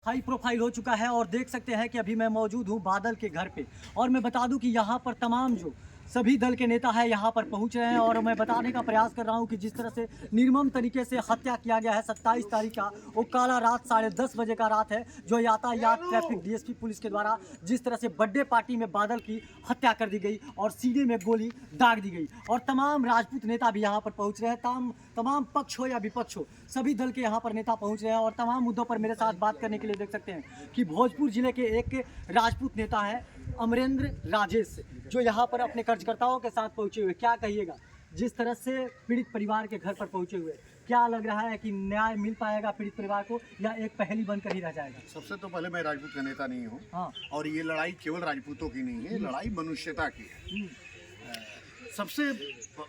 High profile हो चुका है और देख सकते हैं कि अभी मैं मौजूद हूँ बादल के घर पे। और मैं बता दूं कि यहाँ पर तमाम जो सभी दल के नेता हैं यहाँ पर पहुँच रहे हैं और मैं बताने का प्रयास कर रहा हूँ कि जिस तरह से निर्मम तरीके से हत्या किया गया है 27 तारीख का, वो काला रात 10:30 बजे का रात है, जो यातायात ट्रैफिक डीएसपी पुलिस के द्वारा जिस तरह से बर्थडे पार्टी में बादल की हत्या कर दी गई और सीने में गोली दाग दी गई। और तमाम राजपूत नेता भी यहाँ पर पहुँच रहे हैं, तमाम पक्ष हो या विपक्ष हो, सभी दल के यहाँ पर नेता पहुँच रहे हैं और तमाम मुद्दों पर मेरे साथ बात करने के लिए देख सकते हैं कि भोजपुर जिले के एक राजपूत नेता है अमरेंद्र राजेश, जो यहाँ पर अपने कार्यकर्ताओं के साथ पहुँचे हुए। क्या कहिएगा जिस तरह से पीड़ित परिवार के घर पर पहुँचे हुए, क्या लग रहा है कि न्याय मिल पाएगा पीड़ित परिवार को या एक पहेली बनकर ही रह जाएगा? सबसे तो पहले मैं राजपूत का नेता नहीं हूँ। हाँ। और ये लड़ाई केवल राजपूतों की नहीं है, लड़ाई मनुष्यता की है। सबसे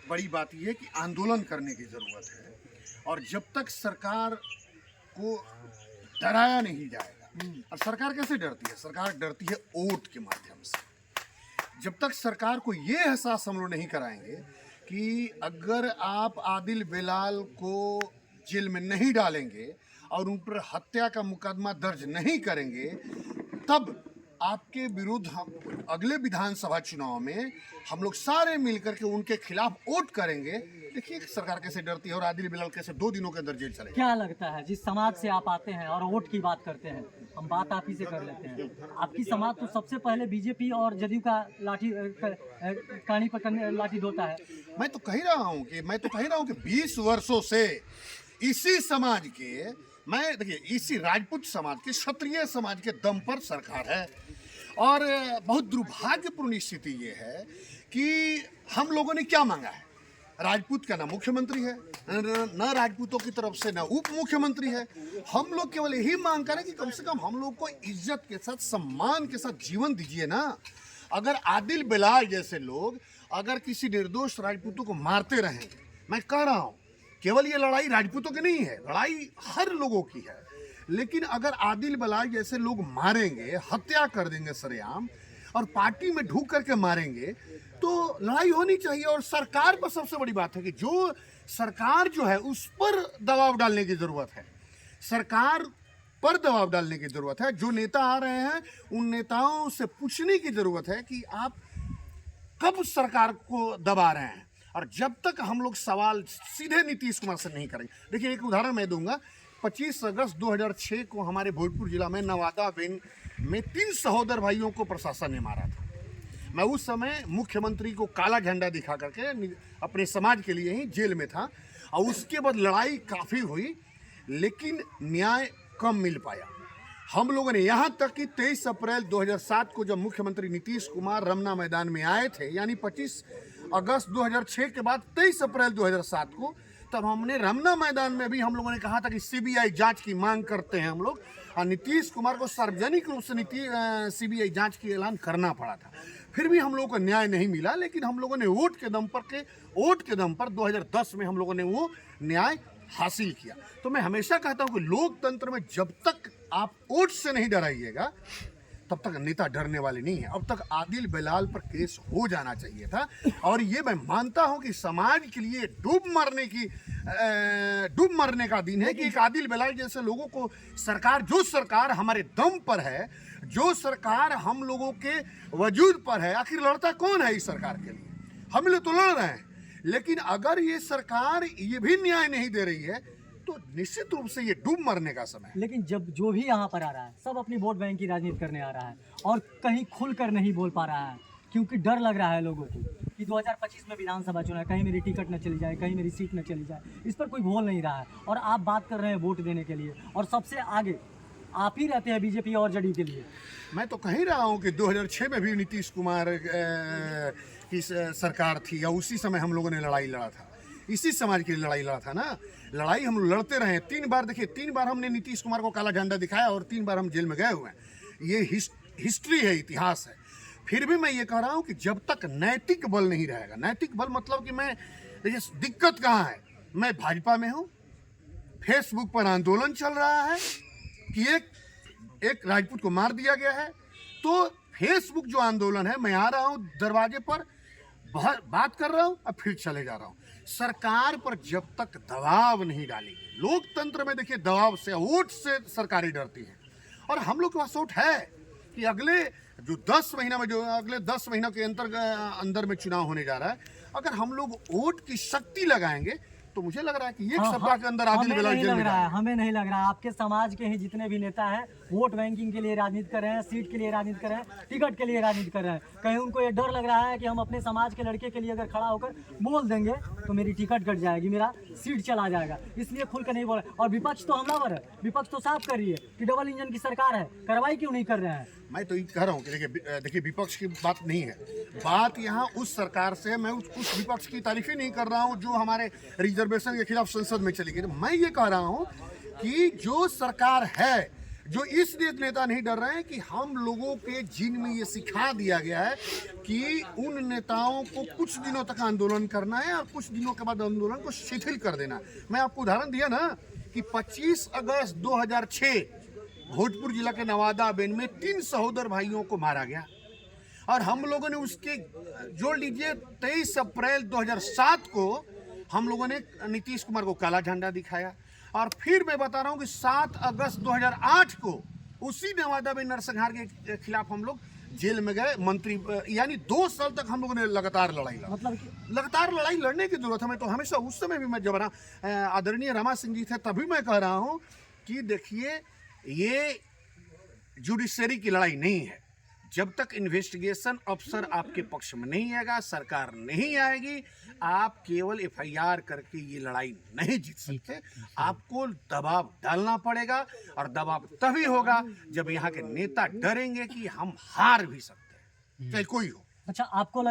बड़ी बात यह है कि आंदोलन करने की ज़रूरत है और जब तक सरकार को डराया नहीं जाएगा, और सरकार कैसे डरती है? सरकार डरती है वोट के माध्यम से। जब तक सरकार को ये एहसास हम लोग नहीं कराएंगे कि अगर आप आदिल बिलाल को जेल में नहीं डालेंगे और उन पर हत्या का मुकदमा दर्ज नहीं करेंगे, तब आपके विरुद्ध हम अगले विधानसभा चुनाव में हम लोग सारे मिलकर के उनके खिलाफ वोट करेंगे। देखिए सरकार कैसे डरती है और आदिल बिलाल कैसे 2 दिनों के अंदर जेल चले। क्या लगता है जिस समाज से आप आते हैं और वोट की बात करते हैं, हम बात आप ही से कर लेते हैं, आपकी समाज तो सबसे पहले बीजेपी और जदयू का लाठी कहानी पर लाठी ढोता है। मैं तो कह रहा हूँ कि 20 वर्षों से इसी समाज के, मैं देखिए इसी राजपूत समाज के, क्षत्रिय समाज के दम पर सरकार है। और बहुत दुर्भाग्यपूर्ण स्थिति ये है कि हम लोगों ने क्या मांगा है? राजपूत का ना मुख्यमंत्री है, न राजपूतों की तरफ से ना उप मुख्यमंत्री है। हम लोग केवल यही मांग करें कि कम से कम हम लोग को इज्जत के साथ, सम्मान के साथ जीवन दीजिए ना। अगर आदिल बिलाल जैसे लोग अगर किसी निर्दोष राजपूतों को मारते रहें, मैं कह रहा हूँ केवल ये लड़ाई राजपूतों की नहीं है, लड़ाई हर लोगों की है। लेकिन अगर आदिल बिलाल जैसे लोग मारेंगे, हत्या कर देंगे सरेआम और पार्टी में ढूक करके मारेंगे, तो लड़ाई होनी चाहिए। और सरकार पर सबसे बड़ी बात है कि जो सरकार जो है उस पर दबाव डालने की ज़रूरत है। सरकार पर दबाव डालने की ज़रूरत है। जो नेता आ रहे हैं उन नेताओं से पूछने की ज़रूरत है कि आप कब सरकार को दबा रहे हैं। और जब तक हम लोग सवाल सीधे नीतीश कुमार से नहीं करेंगे, देखिए एक उदाहरण मैं दूंगा। 25 अगस्त 2006 को हमारे भोजपुर जिला में नवादा बिन में 3 सहोदर भाइयों को प्रशासन ने मारा था। मैं उस समय मुख्यमंत्री को काला झंडा दिखा करके अपने समाज के लिए ही जेल में था और उसके बाद लड़ाई काफ़ी हुई, लेकिन न्याय कम मिल पाया। हम लोगों ने यहाँ तक कि 23 अप्रैल 2007 को जब मुख्यमंत्री नीतीश कुमार रमना मैदान में आए थे, यानी 25 अगस्त 2006 के बाद 23 अप्रैल 2007 को, तब हमने रमना मैदान में भी हम लोगों ने कहा था कि सीबीआई जांच की मांग करते हैं हम लोग, और नीतीश कुमार को सार्वजनिक रूप से सीबीआई जांच की ऐलान करना पड़ा था। फिर भी हम लोगों को न्याय नहीं मिला, लेकिन हम लोगों ने वोट के दम पर 2010 में हम लोगों ने वो न्याय हासिल किया। तो मैं हमेशा कहता हूँ कि लोकतंत्र में जब तक आप वोट से नहीं डराइएगा तब तक नेता डरने वाले नहीं है। अब तक आदिल बिलाल पर केस हो जाना चाहिए था, और ये मैं मानता हूं कि समाज के लिए डूब मरने का दिन है कि एक आदिल बिलाल जैसे लोगों को सरकार हमारे दम पर है, जो सरकार हम लोगों के वजूद पर है, आखिर लड़ता कौन है इस सरकार के लिए? हम लोग तो लड़ रहे हैं, लेकिन अगर ये सरकार ये भी न्याय नहीं दे रही है तो निश्चित रूप से ये डूब मरने का समय है। लेकिन जब जो भी यहाँ पर आ रहा है सब अपनी वोट बैंक की राजनीति करने आ रहा है और कहीं खुलकर नहीं बोल पा रहा है, क्योंकि डर लग रहा है लोगों को कि 2025 में विधानसभा चुनाव, कहीं मेरी टिकट न चली जाए, कहीं मेरी सीट न चली जाए। इस पर कोई बोल नहीं रहा है और आप बात कर रहे हैं वोट देने के लिए, और सबसे आगे आप ही रहते हैं बीजेपी और जदयू के लिए। मैं तो कह रहा हूँ कि 2006 में भी नीतीश कुमार की सरकार थी, या उसी समय हम लोगों ने लड़ाई लड़ा था, इसी समाज के लिए लड़ाई लड़ा था ना। लड़ाई हम लोग लड़ते रहे 3 बार। देखिए 3 बार हमने नीतीश कुमार को काला झंडा दिखाया और 3 बार हम जेल में गए हुए हैं। ये हिस्ट्री है, इतिहास है। फिर भी मैं ये कह रहा हूँ कि जब तक नैतिक बल नहीं रहेगा, नैतिक बल मतलब कि मैं, देखिए दिक्कत कहाँ है, मैं भाजपा में हूँ, फेसबुक पर आंदोलन चल रहा है कि एक राजपूत को मार दिया गया है, तो फेसबुक जो आंदोलन है, मैं आ रहा हूँ दरवाजे पर, बात कर रहा हूँ और फिर चले जा रहा हूँ। सरकार पर जब तक दबाव नहीं डालेंगे, लोकतंत्र में देखिए दबाव से, वोट से सरकारें डरती हैं, और हम लोग के पास वोट है कि अगले जो 10 महीना में, जो अगले 10 महीनों के अंदर में चुनाव होने जा रहा है, अगर हम लोग वोट की शक्ति लगाएंगे तो मुझे लग रहा है कि एक सप्ताह के अंदर आदिल बिलाल जेल में जाएगा। हमें नहीं लग रहा है। आपके समाज के ही जितने भी नेता हैं वोट बैंकिंग के लिए राजनीति कर रहे हैं, सीट के लिए राजनीति कर रहे हैं, टिकट के लिए राजनीति कर रहे हैं। कहीं उनको ये डर लग रहा है कि हम अपने समाज के लड़के के लिए अगर खड़ा होकर बोल देंगे तो मेरी टिकट कट जाएगी, मेरा सीट चला जाएगा, इसलिए खुल कर नहीं बोल रहे। और विपक्ष तो हमलावर है, विपक्ष तो साफ कर रही है कि डबल इंजन की सरकार है, कार्रवाई क्यों नहीं कर रहे हैं? मैं तो ये कह रहा हूँ कि देखिए विपक्ष की बात नहीं है, बात यहाँ उस सरकार से, मैं उस विपक्ष की तारीफ ही नहीं कर रहा हूँ जो हमारे रिजर्वेशन के खिलाफ संसद में चली गई। मैं ये कह रहा हूँ कि जो सरकार है, जो इस नेता नहीं डर रहे हैं कि हम लोगों के जिन में ये सिखा दिया गया है कि उन नेताओं को कुछ दिनों तक आंदोलन करना है और कुछ दिनों के बाद आंदोलन को शिथिल कर देना। मैं आपको उदाहरण दिया ना कि 25 अगस्त 2006 भोजपुर जिला के नवादा-बेन में 3 सहोदर भाइयों को मारा गया और हम लोगों ने उसके जोड़ लीजिए 23 अप्रैल 2007 को हम लोगों ने नीतीश कुमार को काला झंडा दिखाया। और फिर मैं बता रहा हूं कि 7 अगस्त 2008 को उसी नवादा-बेन नरसंहार के खिलाफ हम लोग जेल में गए मंत्री, यानी 2 साल तक हम लोगों ने लगातार लड़ाई लड़ा। मतलब लगातार लड़ाई लड़ने की जरूरत है। मैं तो हमेशा उस समय भी, मैं जब आदरणीय रमा सिंह जी थे तभी मैं कह रहा हूं कि देखिए ये जुडिशरी की लड़ाई नहीं है। जब तक इन्वेस्टिगेशन अफसर आपके पक्ष में नहीं आएगा, सरकार नहीं आएगी, आप केवल एफआईआर करके ये लड़ाई नहीं जीत सकते। आपको दबाव डालना पड़ेगा और दबाव तभी होगा जब यहाँ के नेता डरेंगे कि हम हार भी सकते हैं, चाहे कोई हो। अच्छा, आपको